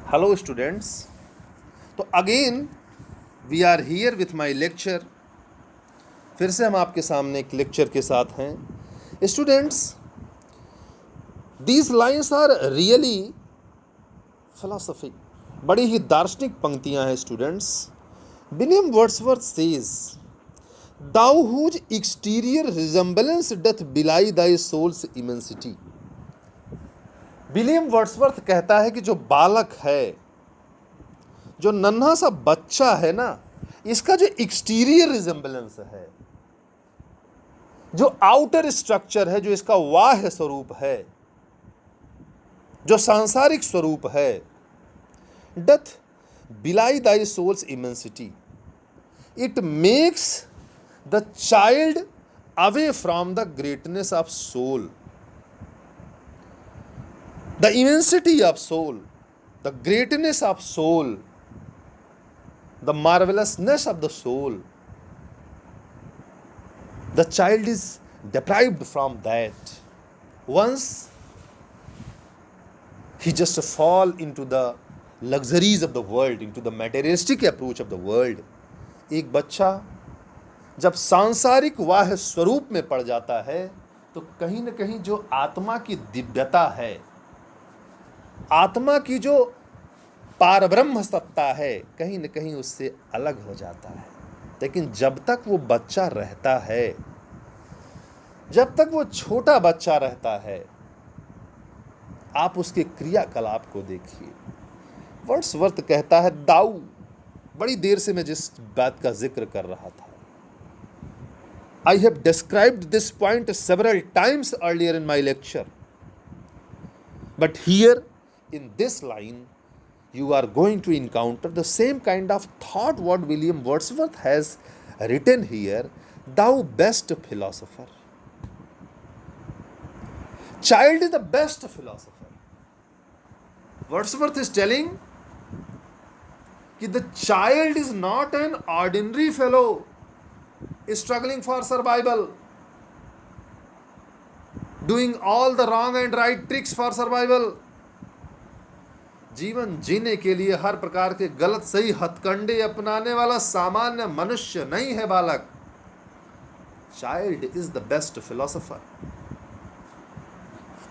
Hello students. तो again we are here with my lecture. फिर से हम आपके सामने एक लेक्चर के साथ हैं students. These lines are really philosophy. बड़ी ही दार्शनिक पंक्तियां हैं students. William Wordsworth says, thou whose exterior resemblance doth belie thy soul's immensity. William Wordsworth कहता है कि जो बालक है, जो नन्हा सा बच्चा है ना, इसका जो एक्सटीरियर रिजेम्बलेंस है, जो आउटर स्ट्रक्चर है, जो इसका बाह्य स्वरूप है, जो सांसारिक स्वरूप है, doth belie thy soul's immensity. It makes the child away from the greatness of soul, the immensity of soul, the greatness of soul, the marvelousness of the soul. The child is deprived from that. Once he just fall into the luxuries of the world, into the materialistic approach of the world. एक बच्चा जब सांसारिक वाह स्वरूप में पड़ जाता है तो कहीं न कहीं जो आत्मा की दिव्यता है, आत्मा की जो पारब्रह्म सत्ता है, कहीं न कहीं उससे अलग हो जाता है। लेकिन जब तक वो बच्चा रहता है, जब तक वो छोटा बच्चा रहता है, आप उसके क्रियाकलाप को देखिए। वर्ड्सवर्थ कहता है, दाऊ, बड़ी देर से मैं जिस बात का जिक्र कर रहा था, I have described this point several times earlier in my lecture, but here in this line you are going to encounter the same kind of thought what William Wordsworth has written here, thou best philosopher. Child is the best philosopher. Wordsworth is telling that the child is not an ordinary fellow struggling for survival, doing all the wrong and right tricks for survival. जीवन जीने के लिए हर प्रकार के गलत सही हथकंडे अपनाने वाला सामान्य मनुष्य नहीं है बालक। Child is the best philosopher.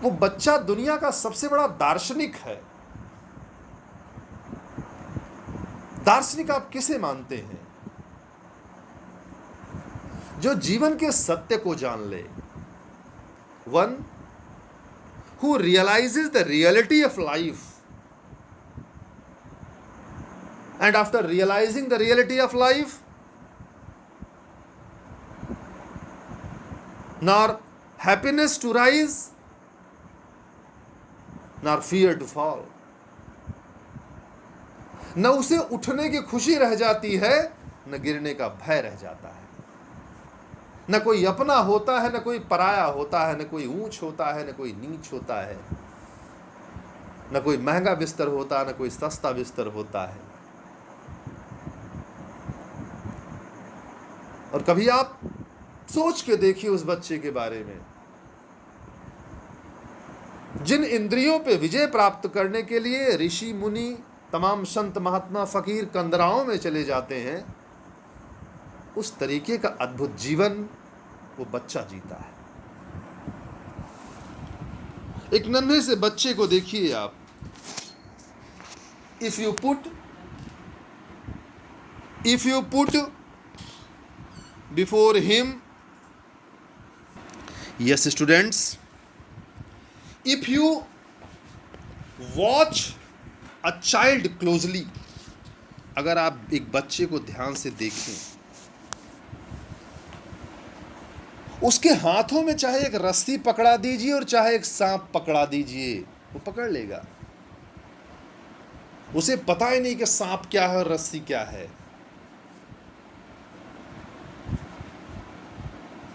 वो बच्चा दुनिया का सबसे बड़ा दार्शनिक है। दार्शनिक आप किसे मानते हैं? जो जीवन के सत्य को जान ले। One who realizes the reality of life, and after realizing the reality of life, nor happiness to rise, nor fear to fall. न उसे उठने की खुशी रह जाती है, न गिरने का भय रह जाता है। न कोई अपना होता है, न कोई पराया होता है, न कोई ऊंच होता है, न कोई नीच होता है, न कोई महंगा बिस्तर होता है, न कोई सस्ता बिस्तर होता है। और कभी आप सोच के देखिए उस बच्चे के बारे में, जिन इंद्रियों पे विजय प्राप्त करने के लिए ऋषि मुनि, तमाम संत महात्मा फकीर कंदराओं में चले जाते हैं, उस तरीके का अद्भुत जीवन वो बच्चा जीता है। एक नन्हे से बच्चे को देखिए आप। If you put before him, yes students, if you watch a child closely, अगर आप एक बच्चे को ध्यान से देखें, उसके हाथों में चाहे एक रस्सी पकड़ा दीजिए और चाहे एक सांप पकड़ा दीजिए, वो पकड़ लेगा। उसे पता ही नहीं कि सांप क्या है और रस्सी क्या है।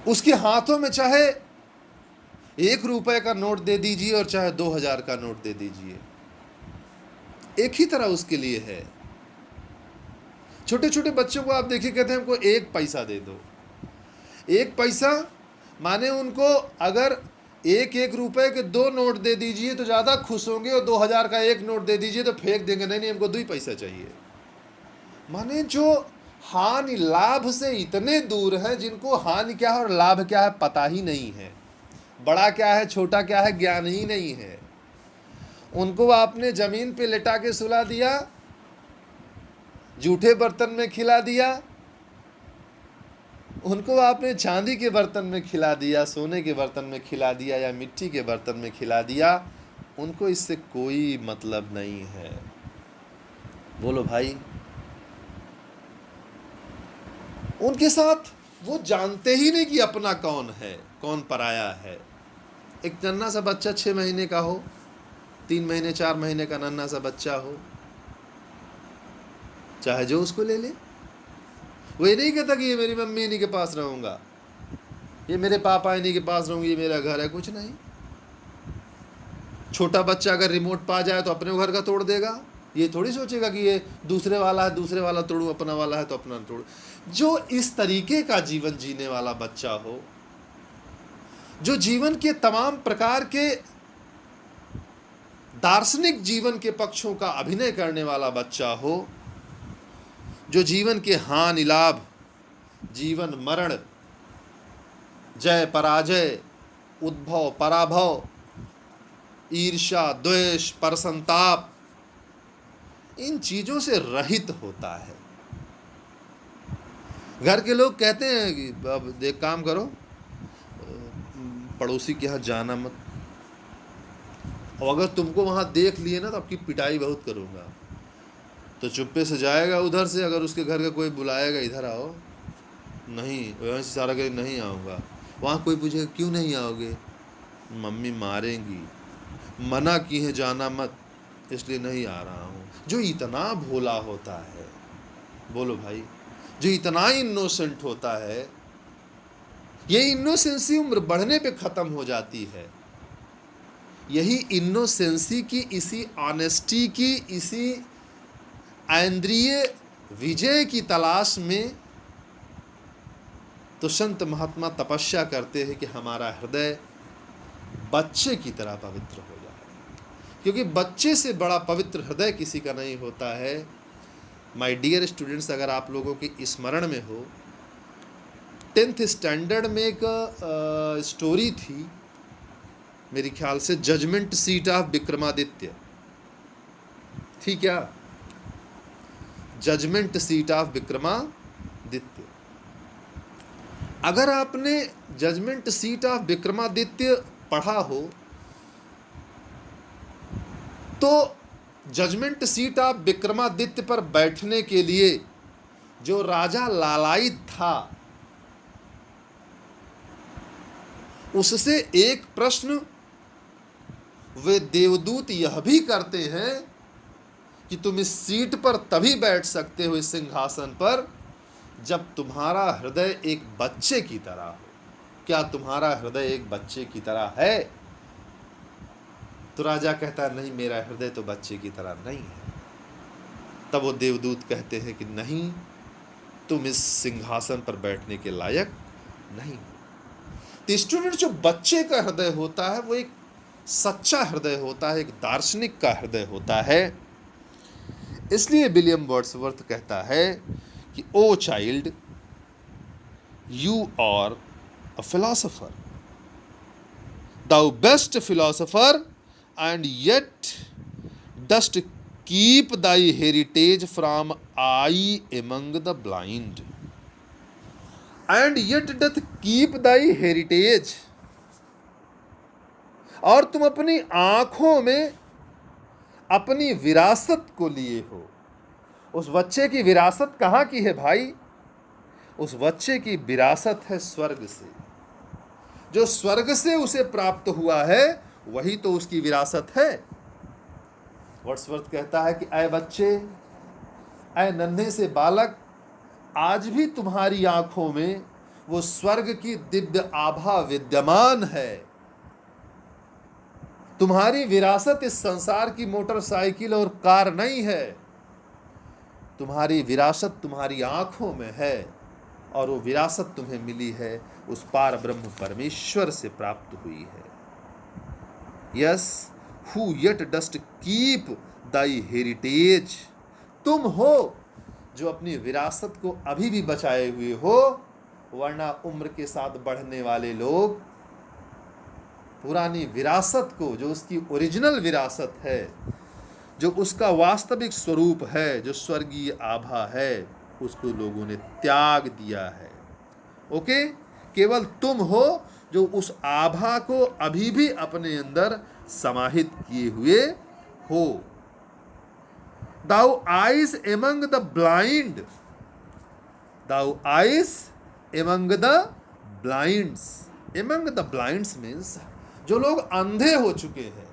उसके हाथों में चाहे 1 रुपए का नोट दे दीजिए और चाहे 2000 का नोट दे दीजिए, एक ही तरह उसके लिए है। छोटे छोटे बच्चों को आप देखिए, कहते हैं हमको 1 पैसा दे दो। 1 पैसा माने उनको अगर एक एक रुपए के 2 नोट दे दीजिए तो ज़्यादा खुश होंगे, और 2000 का एक नोट दे दीजिए तो फेंक देंगे, नहीं नहीं हमको 2 ही पैसा चाहिए। माने जो हानि लाभ से इतने दूर हैं, जिनको हानि क्या है और लाभ क्या है पता ही नहीं है, बड़ा क्या है छोटा क्या है ज्ञान ही नहीं है। उनको आपने जमीन पे लेटा के सुला दिया, जूठे बर्तन में खिला दिया, उनको आपने चांदी के बर्तन में खिला दिया, सोने के बर्तन में खिला दिया या मिट्टी के बर्तन में खिला दिया, उनको इससे कोई मतलब नहीं है। बोलो भाई, उनके साथ वो जानते ही नहीं कि अपना कौन है कौन पराया है। एक नन्हा सा बच्चा 6 महीने का हो, 3 महीने 4 महीने का नन्हा सा बच्चा हो, चाहे जो उसको ले ले, वो ये नहीं कहता कि ये मेरी मम्मी इन्हीं के पास रहूंगा, ये मेरे पापा इन्हीं के पास रहूंगी, ये मेरा घर है, कुछ नहीं। छोटा बच्चा अगर रिमोट पा जाए तो अपने घर का तोड़ देगा, ये थोड़ी सोचेगा कि ये दूसरे वाला है, दूसरे वाला तोड़ूं, अपना वाला है तो अपना तोड़ूं। जो इस तरीके का जीवन जीने वाला बच्चा हो, जो जीवन के तमाम प्रकार के दार्शनिक जीवन के पक्षों का अभिनय करने वाला बच्चा हो, जो जीवन के हानि लाभ, जीवन मरण, जय पराजय, उद्भव पराभव, ईर्ष्या द्वेष परसंताप, इन चीजों से रहित होता है। घर के लोग कहते हैं कि अब एक काम करो, पड़ोसी के यहाँ जाना मत, और अगर तुमको वहाँ देख लिए ना तो आपकी पिटाई बहुत करूँगा। तो चुप्पे से जाएगा उधर से, अगर उसके घर का कोई बुलाएगा इधर आओ, नहीं, वहीं से सारा कहेगा नहीं आऊँगा। वहाँ कोई पूछेगा क्यों नहीं आओगे, मम्मी मारेंगी, मना की है जाना मत, इसलिए नहीं आ रहा हूँ। जो इतना भोला होता है, बोलो भाई, जो इतना इनोसेंट होता है, ये इनोसेंसी उम्र बढ़ने पे ख़त्म हो जाती है। यही इनोसेंसी की, इसी ऑनेस्टी की, इसी ऐन्द्रिय विजय की तलाश में तो संत महात्मा तपस्या करते हैं कि हमारा हृदय बच्चे की तरह पवित्र हो जाए, क्योंकि बच्चे से बड़ा पवित्र हृदय किसी का नहीं होता है। माय डियर स्टूडेंट्स, अगर आप लोगों की स्मरण में हो, 10th स्टैंडर्ड में एक स्टोरी थी, मेरे ख्याल से जजमेंट सीट ऑफ विक्रमादित्य थी क्या, जजमेंट सीट ऑफ विक्रमादित्य। अगर आपने जजमेंट सीट ऑफ विक्रमादित्य पढ़ा हो तो जजमेंट सीट ऑफ विक्रमादित्य पर बैठने के लिए जो राजा लालायित था, उससे एक प्रश्न वे देवदूत यह भी करते हैं कि तुम इस सीट पर तभी बैठ सकते हो, इस सिंहासन पर, जब तुम्हारा हृदय एक बच्चे की तरह हो। क्या तुम्हारा हृदय एक बच्चे की तरह है? तो राजा कहता है नहीं, मेरा हृदय तो बच्चे की तरह नहीं है। तब वो देवदूत कहते हैं कि नहीं, तुम इस सिंहासन पर बैठने के लायक नहीं हो। तो स्टूडेंट, जो बच्चे का हृदय होता है वो एक सच्चा हृदय होता है, एक दार्शनिक का हृदय होता है। इसलिए विलियम वर्ड्सवर्थ कहता है कि O child, you are a philosopher, thou best philosopher, and yet dost keep thy heritage from eye among the blind, and yet doth keep thy heritage। और तुम अपनी आंखों में अपनी विरासत को लिए हो। उस बच्चे की विरासत कहाँ की है भाई? उस बच्चे की विरासत है स्वर्ग से। जो स्वर्ग से उसे प्राप्त हुआ है वही तो उसकी विरासत है। वर्ड्सवर्थ कहता है कि ऐ बच्चे, ऐ नन्हे से बालक, आज भी तुम्हारी आंखों में वो स्वर्ग की दिव्य आभा विद्यमान है। तुम्हारी विरासत इस संसार की मोटरसाइकिल और कार नहीं है, तुम्हारी विरासत तुम्हारी आंखों में है, और वो विरासत तुम्हें मिली है उस पार ब्रह्म परमेश्वर से प्राप्त हुई है। Yes who yet dust keep Dai heritage, तुम हो जो अपनी विरासत को अभी भी बचाए हुए हो, वरना उम्र के साथ बढ़ने वाले लोग पुरानी विरासत को, जो उसकी ओरिजिनल विरासत है, जो उसका वास्तविक स्वरूप है, जो स्वर्गीय आभा है, उसको लोगों ने त्याग दिया है। ओके, केवल तुम हो जो उस आभा को अभी भी अपने अंदर समाहित किए हुए हो। Thou eyes among the blind, thou eyes among the blinds, among the blinds means जो लोग अंधे हो चुके हैं।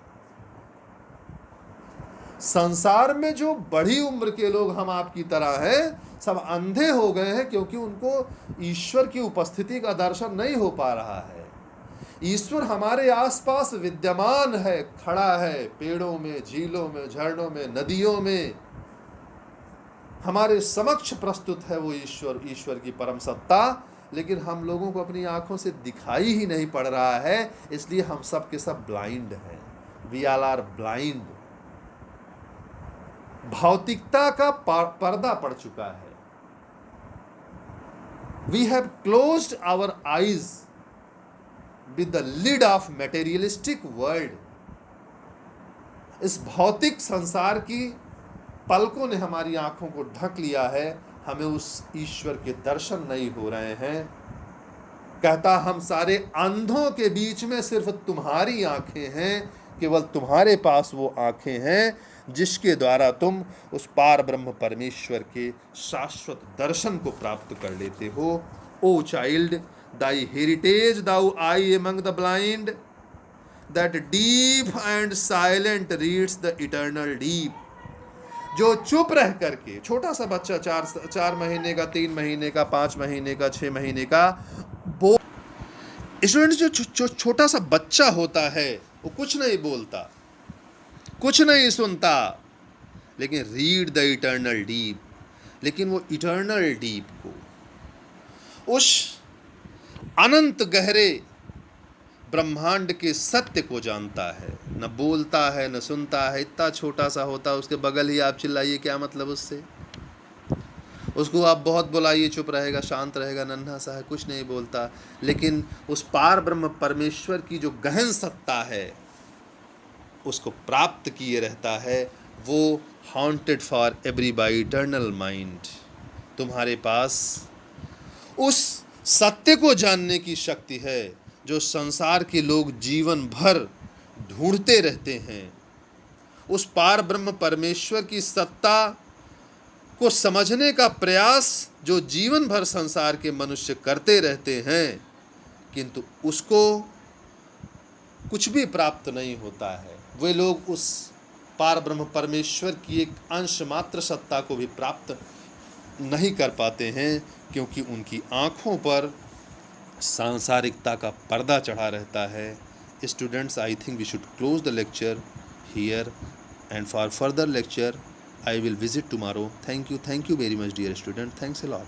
संसार में जो बड़ी उम्र के लोग हम आपकी तरह हैं, सब अंधे हो गए हैं क्योंकि उनको ईश्वर की उपस्थिति का दर्शन नहीं हो पा रहा है। ईश्वर हमारे आसपास विद्यमान है, खड़ा है, पेड़ों में, झीलों में, झरनों में, नदियों में हमारे समक्ष प्रस्तुत है वो ईश्वर, ईश्वर की परम सत्ता, लेकिन हम लोगों को अपनी आंखों से दिखाई ही नहीं पड़ रहा है, इसलिए हम सब के सब ब्लाइंड हैं। We all are blind. भौतिकता का पर्दा पड़ चुका है। We have closed our eyes with the lid of materialistic world. इस भौतिक संसार की पलकों ने हमारी आंखों को ढक लिया है, हमें उस ईश्वर के दर्शन नहीं हो रहे हैं। कहता हम सारे अंधों के बीच में सिर्फ तुम्हारी आंखें हैं, केवल तुम्हारे पास वो आंखें हैं जिसके द्वारा तुम उस पार ब्रह्म परमेश्वर के शाश्वत दर्शन को प्राप्त कर लेते हो। O child, thy heritage thou eye among the blind, that deep and silent reads the eternal deep. जो चुप रह करके, छोटा सा बच्चा, 4 महीने का, 3 महीने का, 5 महीने का, 6 महीने का, वो स्टूडेंट जो छोटा सा बच्चा होता है वो कुछ नहीं बोलता, कुछ नहीं सुनता, लेकिन रीड द इटर्नल डीप, लेकिन वो इटर्नल डीप को, उस अनंत गहरे ब्रह्मांड के सत्य को जानता है। न बोलता है, न सुनता है, इतना छोटा सा होता है, उसके बगल ही आप चिल्लाइए क्या मतलब उससे, उसको आप बहुत बुलाइए चुप रहेगा, शांत रहेगा, नन्हा सा है, कुछ नहीं बोलता, लेकिन उस पार ब्रह्म परमेश्वर की जो गहन सत्ता है उसको प्राप्त किए रहता है। वो haunted for every bi eternal mind. तुम्हारे पास उस सत्य को जानने की शक्ति है जो संसार के लोग जीवन भर ढूंढते रहते हैं। उस पार ब्रह्म परमेश्वर की सत्ता को समझने का प्रयास जो जीवन भर संसार के मनुष्य करते रहते हैं, किंतु उसको कुछ भी प्राप्त नहीं होता है। वे लोग उस पार ब्रह्म परमेश्वर की एक अंश मात्र सत्ता को भी प्राप्त नहीं कर पाते हैं, क्योंकि उनकी आँखों पर सांसारिकता का पर्दा चढ़ा रहता है। Students, I think we should close the lecture here, and for further lecture I will visit tomorrow. Thank you very much dear student. Thanks a lot.